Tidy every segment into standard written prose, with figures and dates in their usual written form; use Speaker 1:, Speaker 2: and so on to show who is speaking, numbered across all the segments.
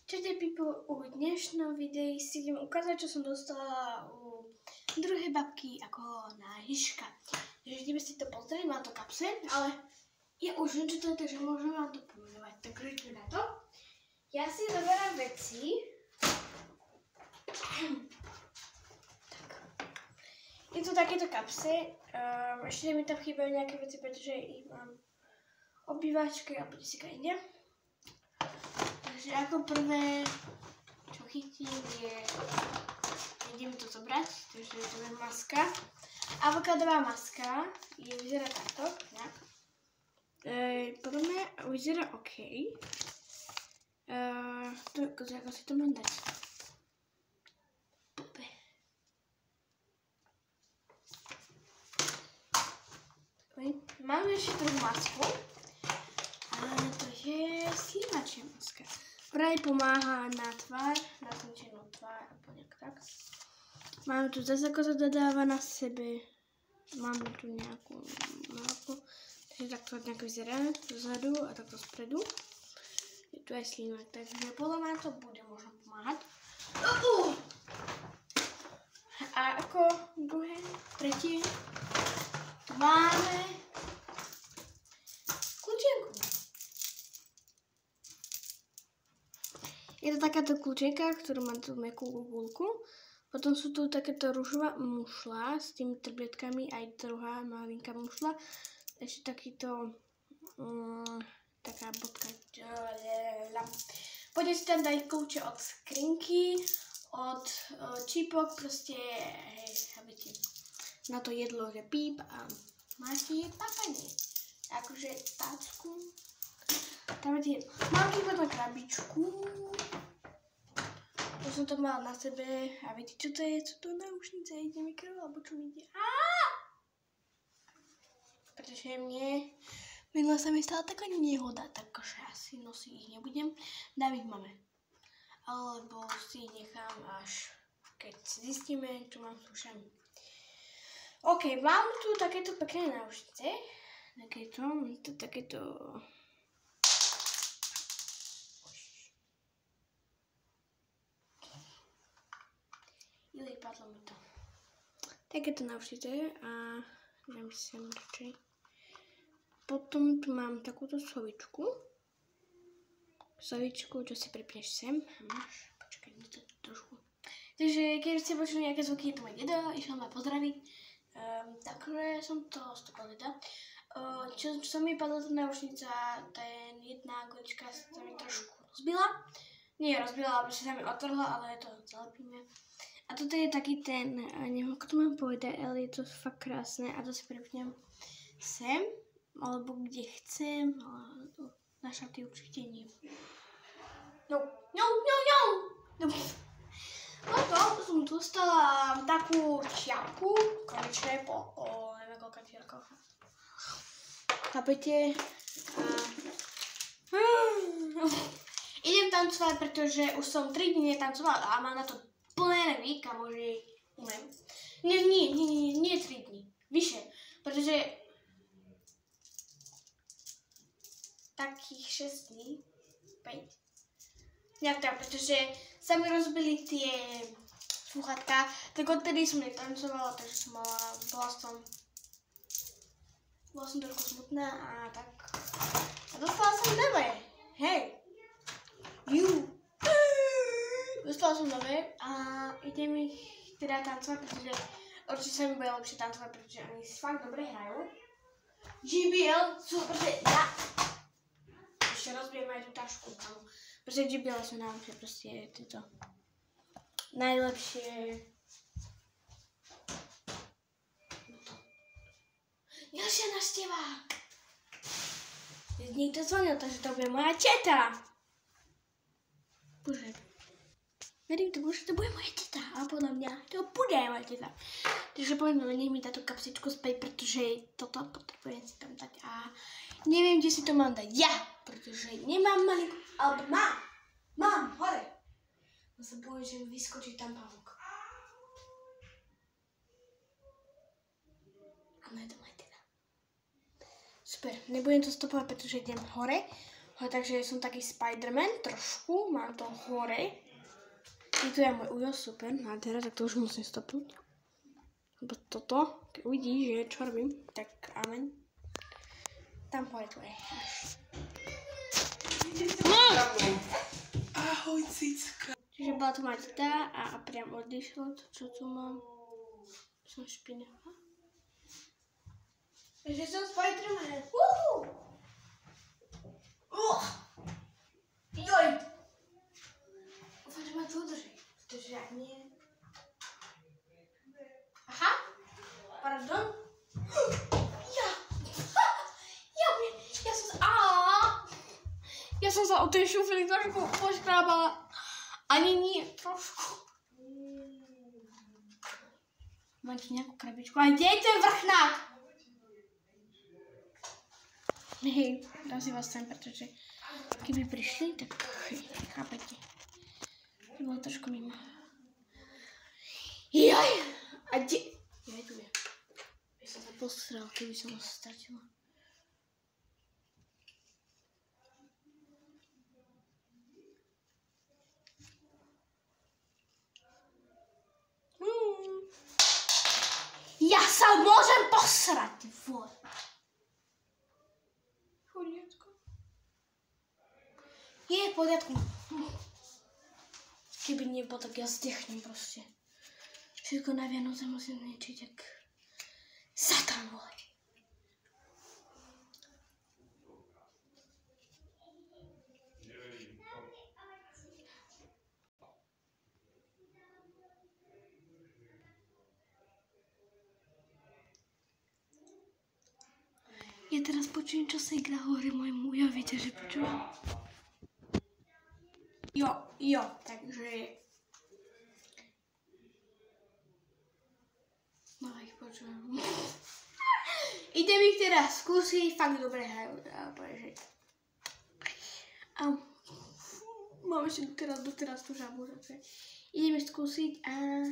Speaker 1: Čaute people, u dnešnom videu si idem ukázať, čo som dostala u druhej babky ako na Ježiška. Takže ideme si to pozrieť, mám to kapse, ale ja už viem, čo to je, takže môžem vám to pomenovať. Takže ideme na to. Ja si zoberám veci. Tak. Je to takéto kapse. Ešte mi tam chýbajú nejaké veci, pretože ich mám obývačke a bude si inde. Takže ako prvé, čo chytím, idem to zobrať, takže to je maska. Avokádová maska vyzerá takto, nejak. Podľa mňa vyzerá OK. Ako si to mám dať? Blbé. Mám ešte druhú masku. A to je slimačia maska. Vraj pomáha na tvár, na zničenú tvár, alebo nejak tak. Máme tu zase ako sa dodáva na sebe. Máme tu nejakú malku. Takže takto nejak vyzerá zozadu a takto spredu. Je tu aj slimak, takže podľa mňa to bude možno pomáhať. A ako druhé, tretie, tu máme kľúčenku. Je to takáto kľúčenka, ktorú má tú mäkkú guľku. Potom sú tu takéto ružová mušla s tými tablietkami, aj druhá malinká mušla. Ešte takýto, taká bodka. Poďte si tam dať kľúče od skrinky, od čípok, proste, hej, viete, na to jedlo, že píp a máte papanie. Akože tácku. Tam je jedno. Mám tu iba krabičku. To som to mala na sebe. A viete, čo to je? Sú to náušnice? Ide mi krv, alebo čo mi ide? Pretože minule sa mi stala taká nehoda, takže asi nosiť ich nebudem. Dám ich mame. Alebo si ich nechám až keď zistíme, čo mám s ušami. OK, mám tu takéto pekné náušnice. Takéto padlo mi to. Takéto náušnice a dám si sem radšej. Potom tu mám takúto sovičku. Sovičku, čo si pripneš sem. A máš, počkaj, mi to trošku. Takže keď ste počuli nejaké zvuky, je to môj dedo, išiel ma pozdraviť. Takže som to stopal teda. Čo sa mi padla tá náušnica, ten jedna gulička sa mi trošku rozbila. Nie rozbila, pretože sa mi otrhla, ale to zalepíme. A toto je taký ten, neviem, ako to mám povedať, ale je to fakt krásne a to si pripnem sem, alebo kde chcem, ale na šaty určite nie. No. Potom som dostala takú čiapku, konečne neviem koľka rokov. Chápete? Idem tancovať, pretože už som 3 dní netancovala a mám na to plné nervy, kamoži, umiem. Nie 3 dní, vyššie, pretože takých 6 dní, 5. Nejak tak, pretože sa mi rozbili tie sluchatka, tak odtedy som netancovala, takže bola som trošku smutná a tak. A dostala som nové, hej, dostala som nové a idem ich teda tancovať, pretože určite sa mi bude lepšie tancovať, pretože oni si fakt dobre hrajú. JBL sú proste ešte rozbijem aj tú tašku, kamo. Pretože JBL sú najlepšie, proste tieto najlepšie. Ďalšia návšteva. Niekto zvonil, takže to bude moja teta. Bože. Verím tomu, že to bude moja teta, a podľa mňa to bude moja teta. Takže poviem, nech mi dá tú kapsičku späť, pretože toto potrebujem si tam dať a neviem, kde si to mám dať ja, pretože nemám malinku, alebo mám, hore. No sa bojím, že mi vyskočí tam pavúk. Áno, je to moja teta. Super, nebudem to stopovať, pretože idem hore. Takže som taký Spider-Man trošku, mám to hore. I tu je môj újo, super, nádhera, tak to už musím stopnúť. Lebo toto, keď uvidíš, že čo robím, tak amen. Tam hore to je.
Speaker 2: Ahoj, cicka.
Speaker 1: Čiže bola tu moja teta a priam odišlo to, čo tu mám. Som špinavá. Takže som Spider-Man. Joj! Dúfam, že ma to udrží. Pretože ak nie... Aha! Pardon? Ja som sa o tej šufli trošku poškrábala. Ani nie, trošku. Máte nejakú krabičku? A kde je ten vrchnák? Hej, dám si vás sem, pretože keby prišli, tak chápete. To bolo trošku mimo. Jaj! A kde? Jaj, tu je. Ja som sa posral, keby som ho stratila. Ja sa môžem posrať, vole. Je v poriadku. Keby nebol, tak ja zdechnem proste. Všetko na Vianoce musím zničiť, jak Satan, vole. Ja teraz počujem, čo sa igra hore môjmu. Ja viete, že počujem. Jo, takže... No, ich počujem. Idem ich teraz skúsiť, fakt dobre hrajú. Mám ešte doteraz tú žabu, takže... Ideme skúsiť a...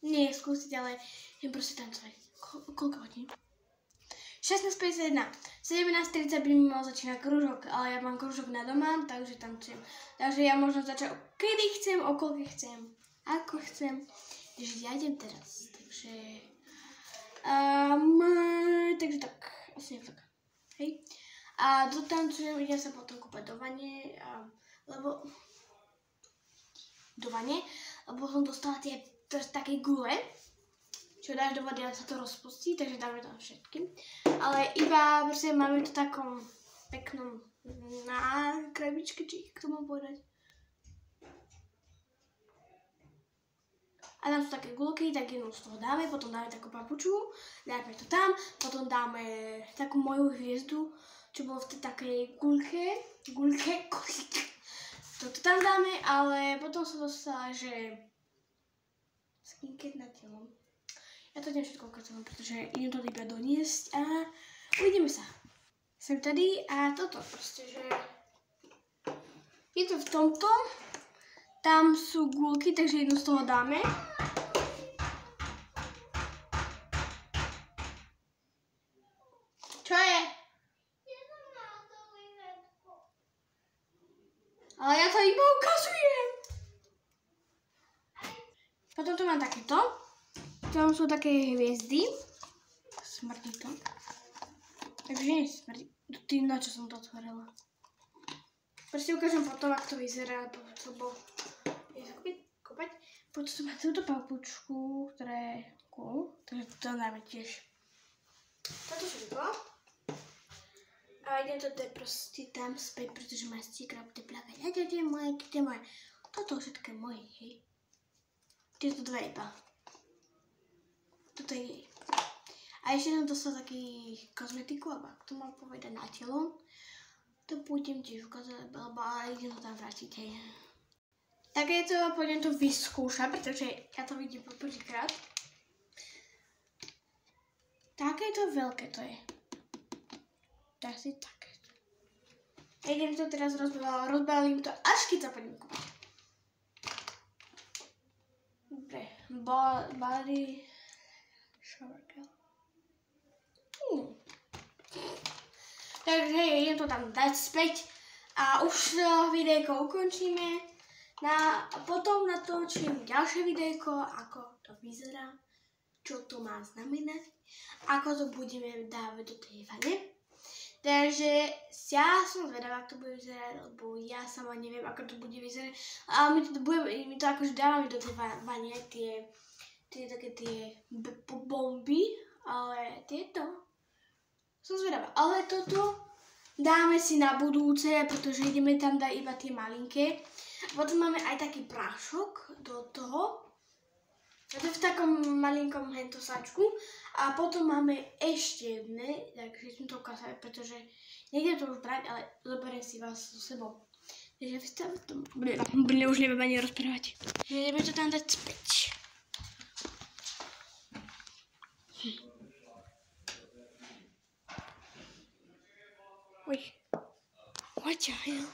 Speaker 1: Nie skúsiť, ale idem proste tancovať. Koľko hodín? 16:51. 17:30 by mi mal začínať krúžok, ale ja mám krúžok na doma, takže tancujem. Takže ja možno začať kedy chcem, o koľko chcem, ako chcem. Takže ja idem teraz, takže... takže tak, asi tak, hej. A dotancujem, idem sa potom kúpať do vane, lebo som dostala tie také gule, čo dáš do vody a sa to rozpustí, takže dáme tam všetkým. Ale iba proste máme to v takom peknom na krabičke, či k tomu povedať. A tam sú také gulky, tak jednu z toho dáme, potom dáme takú papuču, dáme to tam, potom dáme takú moju hviezdu, čo bolo v tej takej gulke. Toto tam dáme, ale potom som dostala, že skinket na telom. Ja to idem všetko ukázať, pretože idem to iba doniesť a uvidíme sa. Som tady a toto proste, že je to v tomto, tam sú gulky, takže jednu z toho dáme. Čo je? Ale ja to iba ukazujem. Potom tu mám takéto. Tam sú také hviezdy. Smrdí to. Takže nesmrdí. Tým, na čo som to otvorila. Proste ukážem potom, ak to vyzerá, lebo je sa kúpať. Potom tu mám túto papučku, ktorá je cool. Takže to dáme tiež. Toto všetko. A idem to proste tam späť, pretože ma stíkra bude plakať. A kde je moje? Toto všetko je moje, hej. Tieto dve iba. Toto je jej. A ešte som dostala taký kozmetiku, alebo ak to mám povedať, na telo. To budem tiež ukázať, lebo idem to tam vrátiť, hej. Takéto pôjdem to vyskúšať, pretože ja to vidím po prvýkrát. Takéto veľké to je. Asi takéto. Idem to teraz rozbalím to, až keď sa pôjdem kúpať. Dobre, body shower gel. Takže idem to tam dať späť A už videjko ukončíme. Potom natočím ďalšie videjko, ako to vyzerá, čo to má znamenať, ako to budeme dávať do tej vane. Takže ja som zvedavá, ako to bude vyzerať, lebo ja sama neviem, ako to bude vyzerať. Ale my to akože dávame do tej vane, tie bomby, ale tieto som zvedavá. Ale toto dáme si na budúce, pretože ideme tam dať iba tie malinké. Potom máme aj taký prášok do toho. To je v takom malinkom hentosačku. A potom máme ešte jedné, takže som to ukázať, pretože nejdem to už brať, ale zoberiem si vás so sebou. Takže vystavím to. Už neviem ani rozprávať. Takže ideme to tam dať späť. Oj. What the hell?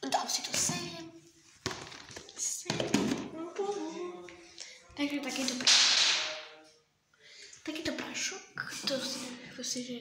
Speaker 1: Dám si to sem. Takže takýto prášok, to si že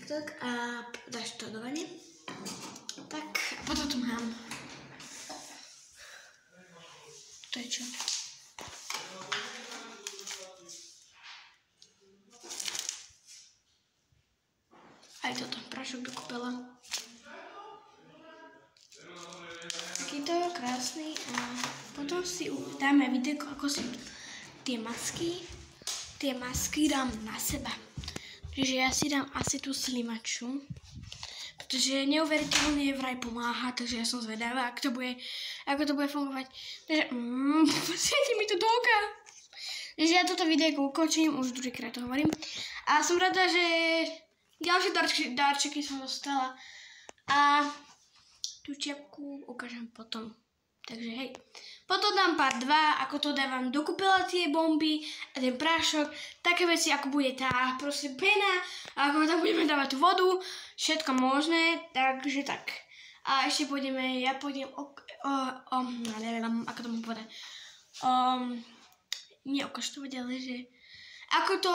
Speaker 1: tak a dáš to do vane. Tak, potom tu mám. To je čo? Aj toto, prášok do kúpela. Takýto krásny a potom si dáme videjko, ako si tie masky dám na seba. Takže ja si dám asi tú slimaču, pretože neuveriteľne vraj pomáha, takže ja som zvedavá, ako to bude fungovať. Takže, svieti mi to do oka. Takže ja toto videjko ukončím, už druhýkrát to hovorím. A som rada, že ďalšie darčeky som dostala. A tú čiapku ukážem potom. Takže hej. Potom dám part 2, ako to dávam do kúpela tie bomby a ten prášok. Také veci, ako bude tá proste pena, ako tam budeme dávať tú vodu, všetko možné, takže tak. A ešte ja pôjdem neviem, ako to mám povedať. Nie okoštovať, ale že ako to,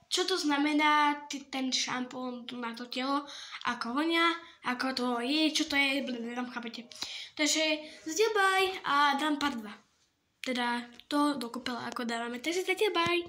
Speaker 1: čo to znamená ten šampón na to telo, ako vonia, ako to je, čo to je, chápete. Takže zatiaľ bye a dám part 2. Teda to do kúpela, ako dávame. Takže zatiaľ bye.